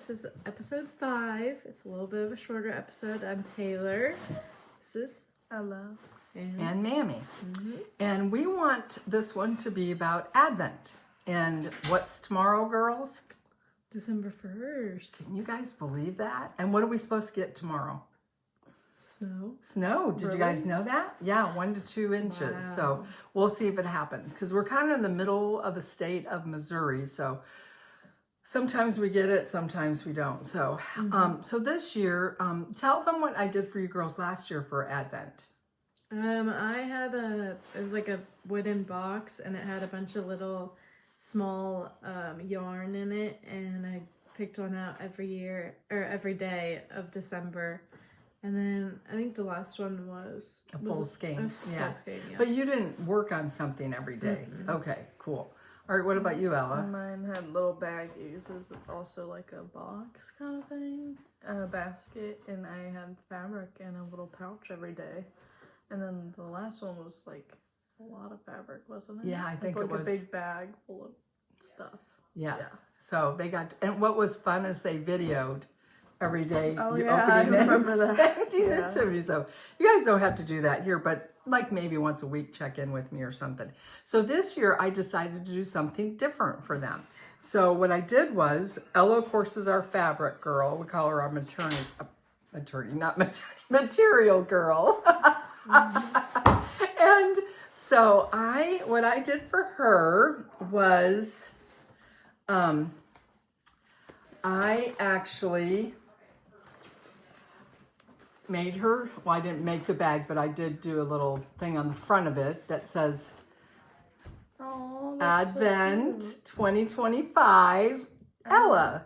This is episode 5. It's a little bit of a shorter episode. I'm Taylor. This is Ella. And Mammy. And we want this one to be about Advent. And what's tomorrow, girls? December 1st. Can you guys believe that? And what are we supposed to get tomorrow? Snow. Snow. Did you guys know that? Yeah, 1 to 2 inches. Wow. So we'll see if it happens. Because we're kind of in the middle of the state of Missouri. So sometimes we get it, sometimes we don't. So, so this year, tell them what I did for you girls last year for Advent. I had it was like a wooden box and it had a bunch of little small yarn in it, and I picked one out every day of December. And then I think the last one was A full skein. Yeah. But you didn't work on something every day. Okay, cool. All right, what about you, Ella? Mine had little baggies. It was also like a box kind of thing, a basket, and I had fabric in a little pouch every day. And then the last one was like a lot of fabric, wasn't it? Yeah, I think like it was. a big bag full of stuff. Yeah. So they got, and what was fun is they videoed every day Oh, you yeah, I opening it and remember that. sending Yeah. it to me. So you guys don't have to do that here, but like maybe once a week check in with me or something. So this year I decided to do something different for them. So what I did was, Ella, of course, is our fabric girl. We call her our material girl. And so what I did for her was, I actually made her, well, I didn't make the bag, but I did do a little thing on the front of it that says Oh, that's Advent so cute. 2025 Ella.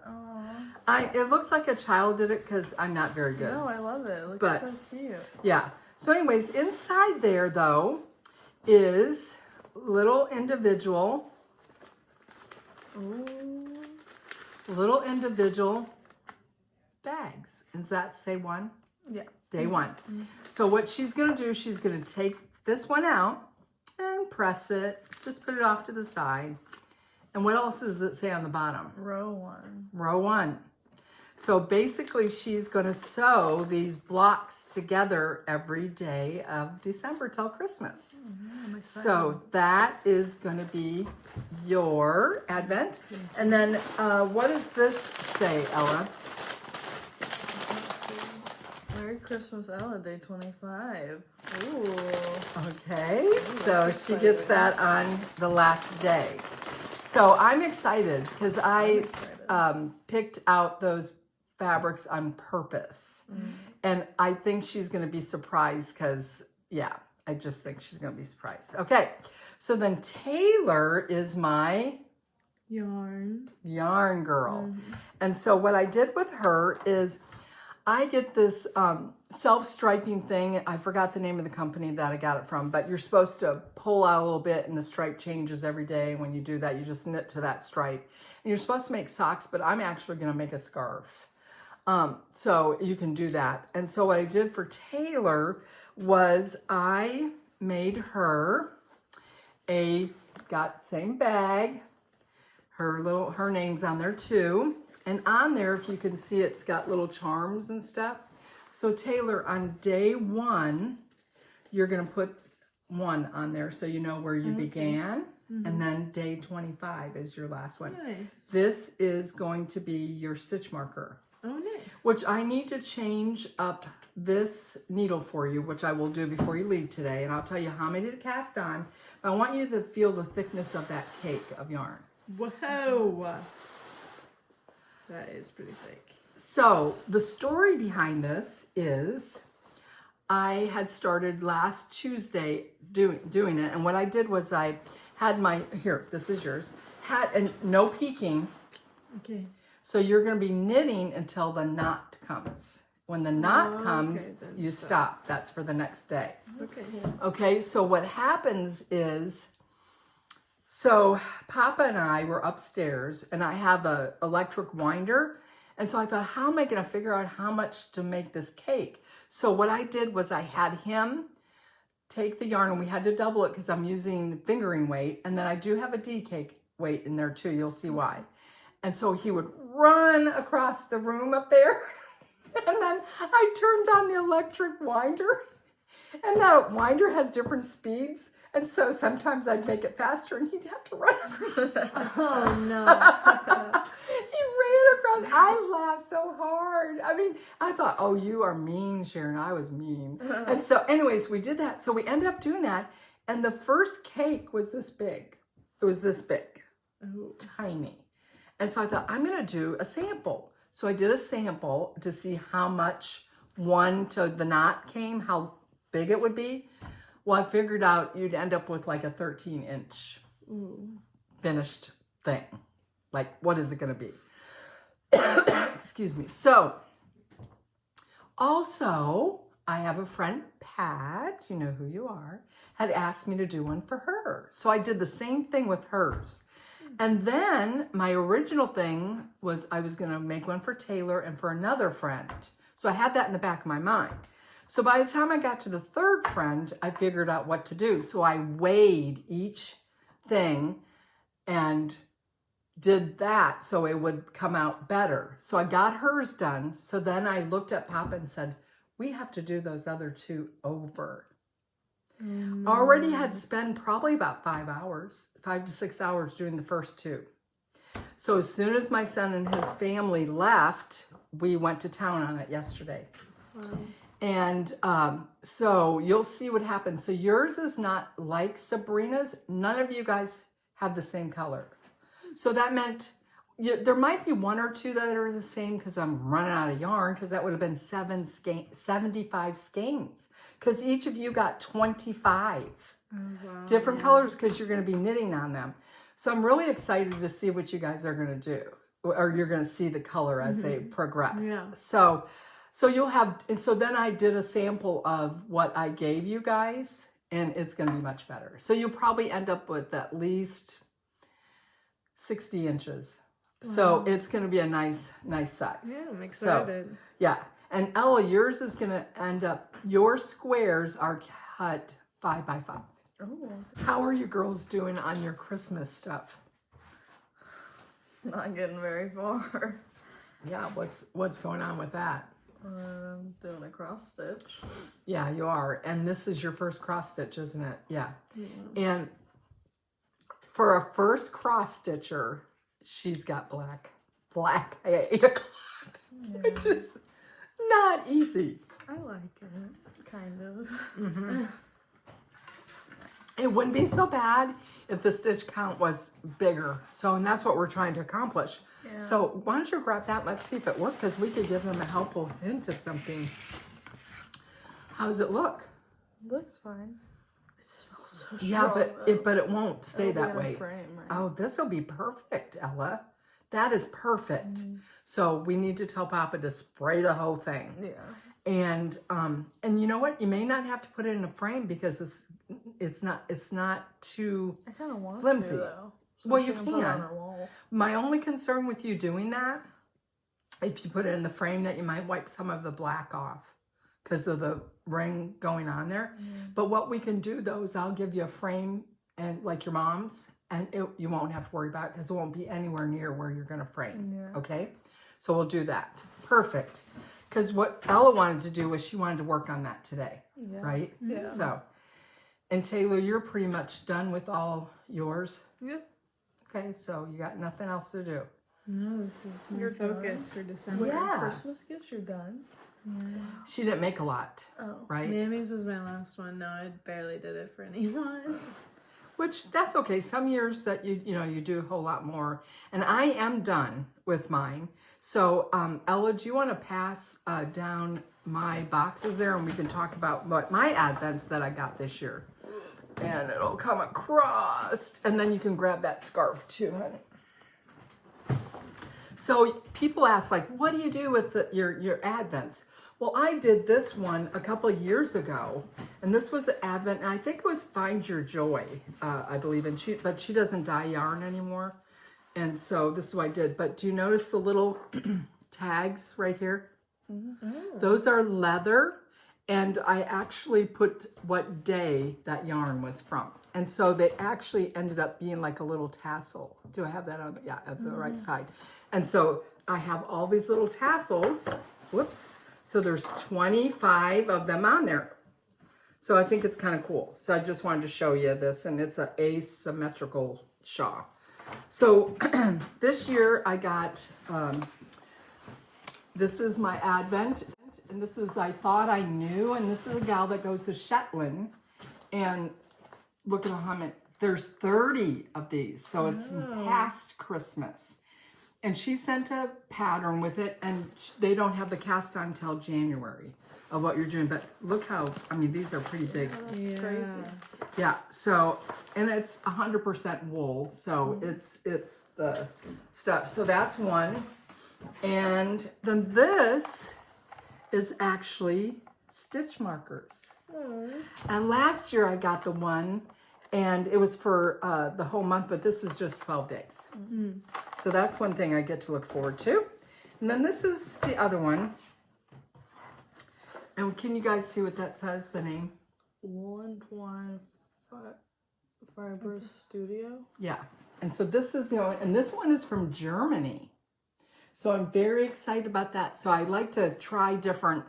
Aw. It looks like a child did it because I'm not very good. No, I love it. It looks But- so cute. Yeah. So inside there though is little individual bags. Does that say one? Yeah. Day one. So what she's going to do, she's going to take this one out and press it. Just put it off to the side. And what else does it say on the bottom? Row 1. Row 1. So basically she's going to sew these blocks together every day of December till Christmas. I'm excited. So that is going to be your Advent. And then what does this say, Ella? Merry Christmas, Ella, day 25. Ooh. Okay, so that's she gets exciting. that on the last day. So I'm excited because I excited. picked out those fabrics on purpose. And I think she's going to be surprised because, yeah, I just think she's going to be surprised. Okay, so then Taylor is my Yarn. yarn girl. And so what I did with her is I get this self-striping thing. I forgot the name of the company that I got it from, but you're supposed to pull out a little bit and the stripe changes every day. When you do that, you just knit to that stripe. And you're supposed to make socks, but I'm actually going to make a scarf. So you can do that. And so what I did for Taylor was I made her got same bag, her name's on there too. And on there, if you can see, it's got little charms and stuff. So Taylor, on day 1, you're gonna put 1 on there so you know where you began. And then day 25 is your last one. Nice. This is going to be your stitch marker, Oh, nice. which I need to change up this needle for you, which I will do before you leave today. And I'll tell you how many to cast on. But I want you to feel the thickness of that cake of yarn. Whoa. That is pretty thick. So the story behind this is I had started last Tuesday doing it. And what I did was I had here, this is yours, and no peeking. Okay. So you're going to be knitting until the knot comes. When the knot Oh, comes, okay, then you stop. That's for the next day. Okay. Okay, so what happens is, so Papa and I were upstairs and I have a electric winder. And so I thought, how am I going to figure out how much to make this cake? So what I did was I had him take the yarn, and we had to double it because I'm using fingering weight. And then I do have a D cake weight in there too. You'll see why. And so he would run across the room up there. And then I turned on the electric winder. And that winder has different speeds. And so sometimes I'd make it faster and he'd have to run across. Oh no. He ran across. I laughed so hard. I mean, I thought, oh, you are mean, Sharon. I was mean. And so anyways, we did that. So we ended up doing that. And the first cake was this big. It was this big. Ooh. Tiny. And so I thought, I'm going to do a sample. So I did a sample to see how much one to the knot came, how big it would be. Well, I figured out you'd end up with like a 13-inch finished thing. Like, what is it going to be? Excuse me. So, also, I have a friend, Pat, you know who you are, had asked me to do one for her. So I did the same thing with hers. And then my original thing was I was going to make one for Taylor and for another friend. So I had that in the back of my mind. So by the time I got to the third friend, I figured out what to do. So I weighed each thing and did that so it would come out better. So I got hers done. So then I looked at Papa and said, we have to do those other two over. Already had spent probably about 5 to 6 hours doing the first two. So as soon as my son and his family left, we went to town on it yesterday. Wow. And so you'll see what happens. So yours is not like Sabrina's. None of you guys have the same color. So that meant there might be one or two that are the same because I'm running out of yarn, because that would have been 75 skeins. Because each of you got 25 different colors because you're going to be knitting on them. So I'm really excited to see what you guys are going to do, or you're going to see the color as they progress. Yeah. So you'll have, and so then I did a sample of what I gave you guys, and it's going to be much better. So you'll probably end up with at least 60 inches. Wow. So it's going to be a nice size. Yeah, I'm excited. So, yeah. And Ella, yours is going to end up, your squares are cut 5 by 5. Oh. How are you girls doing on your Christmas stuff? Not getting very far. Yeah, what's going on with that? Doing a cross stitch. Yeah, you are. And this is your first cross stitch, isn't it? Yeah. And for a first cross stitcher, she's got black at 8 o'clock, which is not easy. I like it, kind of. Mm-hmm. It wouldn't be so bad if the stitch count was bigger. So, and that's what we're trying to accomplish. Yeah. So why don't you grab that? Let's see if it worked, because we could give them a helpful hint of something. How does it look? Looks fine. It smells so strong. Yeah, but it won't stay that way. Frame, right? Oh, this will be perfect, Ella. That is perfect. So we need to tell Papa to spray the whole thing. Yeah. And you know what? You may not have to put it in a frame because it's not too I kind of want flimsy. to, though. So well, she you put it can. on her wall. My only concern with you doing that, if you put it in the frame, that you might wipe some of the black off because of the ring going on there. But what we can do though is I'll give you a frame, and like your mom's, and you won't have to worry about it because it won't be anywhere near where you're going to frame. Yeah. Okay? So we'll do that. Perfect. Because what Ella wanted to do was she wanted to work on that today. Yeah. Right? Yeah. So, and Taylor, you're pretty much done with all yours. Yeah. Okay, so you got nothing else to do. No, this is my You're focus for December. Yeah. Christmas gifts, you're done. Yeah. She didn't make a lot, Oh. right? Mammy's was my last one. No, I barely did it for anyone. Which, that's okay. Some years that you do a whole lot more. And I am done with mine. So, Ella, do you want to pass down my boxes there, and we can talk about what my advents that I got this year. And it'll come across. And then you can grab that scarf too, honey. So people ask, like, what do you do with your advents? Well, I did this one a couple of years ago, and this was an advent, and I think it was Find Your Joy, I believe, but she doesn't dye yarn anymore, and so this is what I did. But do you notice the little tags right here? Mm-hmm. Those are leather, And I actually put what day that yarn was from. And so they actually ended up being like a little tassel. Do I have that on? Yeah, at the right side. And so I have all these little tassels. Whoops. So there's 25 of them on there. So I think it's kind of cool. So I just wanted to show you this, and it's an asymmetrical shawl. So this year I got, this is my Advent, and this is I Thought I Knew, and this is a gal that goes to Shetland, and look at how many, there's 30 of these, so it's past Christmas. And she sent a pattern with it, and they don't have the cast on until January of what you're doing. But look how, I mean, these are pretty big. That's crazy. Yeah, so, and it's 100% wool, so it's the stuff. So that's one. And then this is actually stitch markers. And last year I got the one, and it was for the whole month, but this is just 12 days. So that's one thing I get to look forward to. And then this is the other one. And can you guys see what that says, the name? Woolen Twine Fibers Studio. Yeah. And so this is the only, and this one is from Germany. So I'm very excited about that. So I like to try different,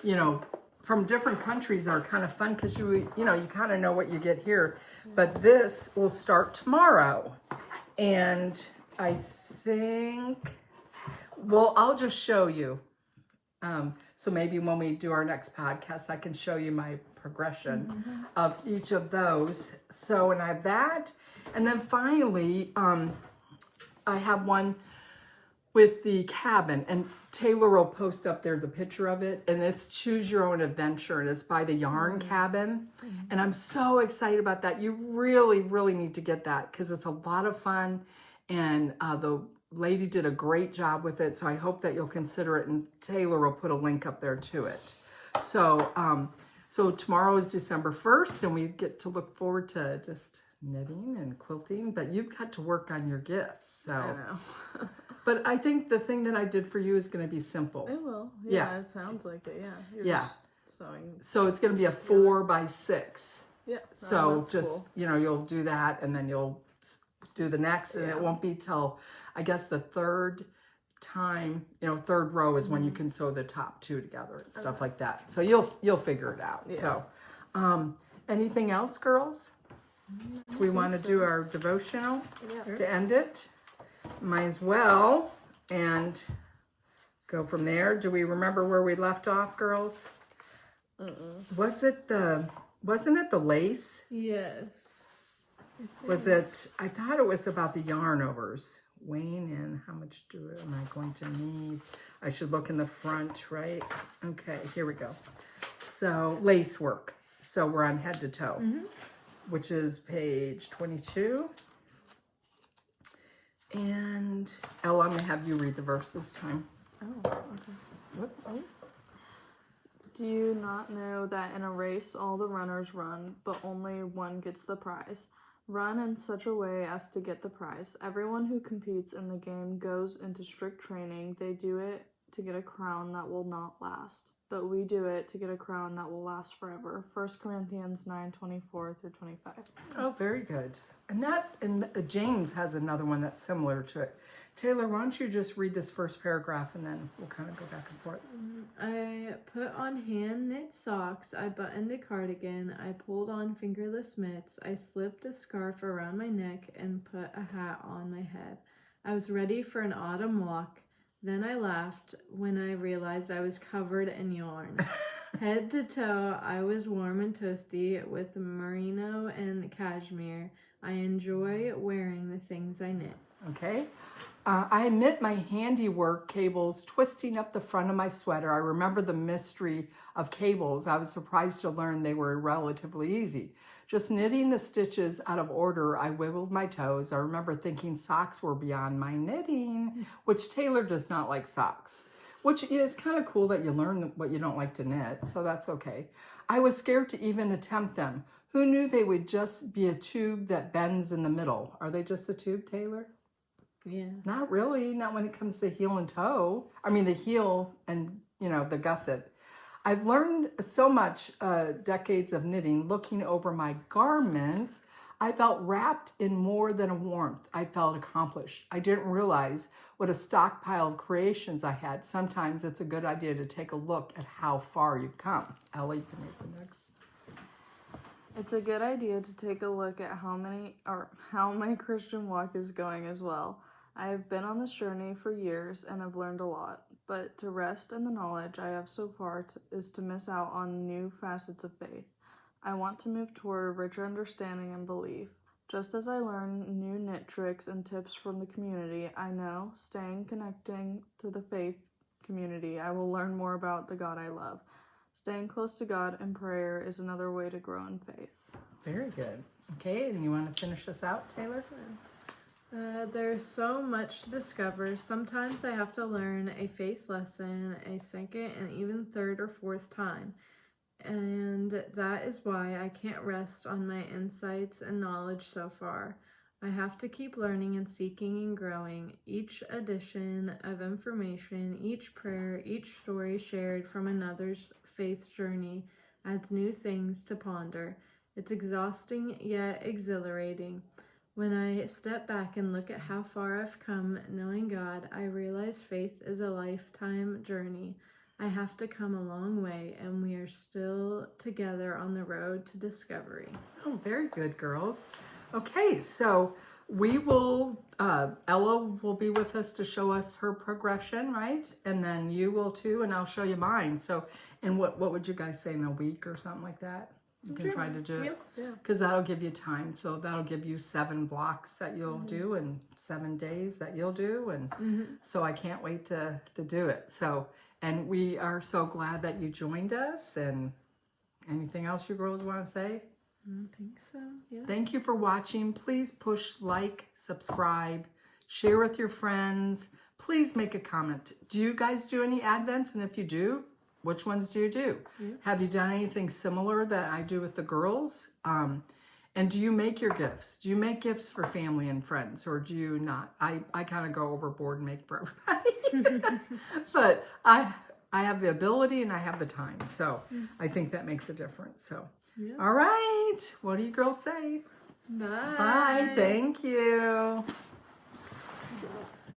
you know, from different countries are kind of fun because you kind of know what you get here. But this will start tomorrow. And I think, well, I'll just show you. So maybe when we do our next podcast, I can show you my progression of each of those. So, and I have that. And then finally, I have one with the cabin, and Taylor will post up there the picture of it, and it's Choose Your Own Adventure, and it's by the Yarn Cabin. And I'm so excited about that. You really, really need to get that because it's a lot of fun, and the lady did a great job with it, so I hope that you'll consider it, and Taylor will put a link up there to it. So, so tomorrow is December 1st, and we get to look forward to just knitting and quilting, but you've got to work on your gifts. So. I know. But I think the thing that I did for you is going to be simple. It will. Yeah. Yeah, it sounds like it. Yeah. You're Yeah. just sewing. So it's going to be a 4x6. Yeah. So that's just, cool. you know, you'll do that and then you'll do the next, and it won't be till, I guess, the third time, you know, third row is when you can sew the top two together and stuff like that. So you'll figure it out. Yeah. So, anything else, girls? We want to do our devotional Yeah. to end it. Might as well, and go from there. Do we remember where we left off, girls? Wasn't it the lace? Yes. Was it? I thought it was about the yarn overs. Weighing in, how much am I going to need? I should look in the front, right? Okay, here we go. So lace work. So we're on head to toe, which is page 22. And Ella, I'm gonna have you read the verse this time. Oh, okay. Do you not know that in a race all the runners run, but only one gets the prize? Run in such a way as to get the prize. Everyone who competes in the game goes into strict training. They do it to get a crown that will not last, but we do it to get a crown that will last forever. 1 Corinthians 9:24-25. Oh, very good. And James has another one that's similar to it. Taylor, why don't you just read this first paragraph and then we'll kind of go back and forth. I put on hand knit socks. I buttoned a cardigan. I pulled on fingerless mitts. I slipped a scarf around my neck and put a hat on my head. I was ready for an autumn walk. Then I laughed when I realized I was covered in yarn. Head to toe, I was warm and toasty with merino and cashmere. I enjoy wearing the things I knit. Okay. I knit my handiwork cables twisting up the front of my sweater. I remember the mystery of cables. I was surprised to learn they were relatively easy. Just knitting the stitches out of order, I wiggled my toes. I remember thinking socks were beyond my knitting, which Taylor does not like socks, which is kind of cool that you learn what you don't like to knit, so that's okay. I was scared to even attempt them. Who knew they would just be a tube that bends in the middle? Are they just a tube, Taylor? Yeah. Not really, not when it comes to heel and toe. I mean, the heel and, you know, the gusset. I've learned so much, decades of knitting, looking over my garments. I felt wrapped in more than a warmth. I felt accomplished. I didn't realize what a stockpile of creations I had. Sometimes it's a good idea to take a look at how far you've come. Ella, you can read the next. It's a good idea to take a look at how my Christian walk is going as well. I have been on this journey for years and have learned a lot, but to rest in the knowledge I have so far is to miss out on new facets of faith. I want to move toward a richer understanding and belief. Just as I learn new knit tricks and tips from the community, I know, connecting to the faith community, I will learn more about the God I love. Staying close to God in prayer is another way to grow in faith. Very good. Okay, and you want to finish this out, Taylor? There's so much to discover. Sometimes I have to learn a faith lesson a second and even third or fourth time. And that is why I can't rest on my insights and knowledge so far. I have to keep learning and seeking and growing. Each addition of information, each prayer, each story shared from another's faith journey adds new things to ponder. It's exhausting yet exhilarating. When I step back and look at how far I've come knowing God, I realize faith is a lifetime journey. I have to come a long way, and we are still together on the road to discovery. Oh, very good, girls. Okay, so we will, Ella will be with us to show us her progression, right? And then you will too, and I'll show you mine. So, and what would you guys say, in a week or something like that? You can try to do it. Yeah. Because that'll give you time. So that'll give you 7 blocks that you'll do and 7 days that you'll do. And so I can't wait to do it. So, and we are so glad that you joined us. And anything else you girls want to say? I think so, yeah. Thank you for watching. Please push like, subscribe, share with your friends. Please make a comment. Do you guys do any Advents? And if you do, which ones do you do? Yeah. Have you done anything similar that I do with the girls? And do you make your gifts? Do you make gifts for family and friends, or do you not? I kind of go overboard and make for everybody. But I have the ability and I have the time. So I think that makes a difference. So, Yeah. all right. What do you girls say? Bye. Bye. Thank you.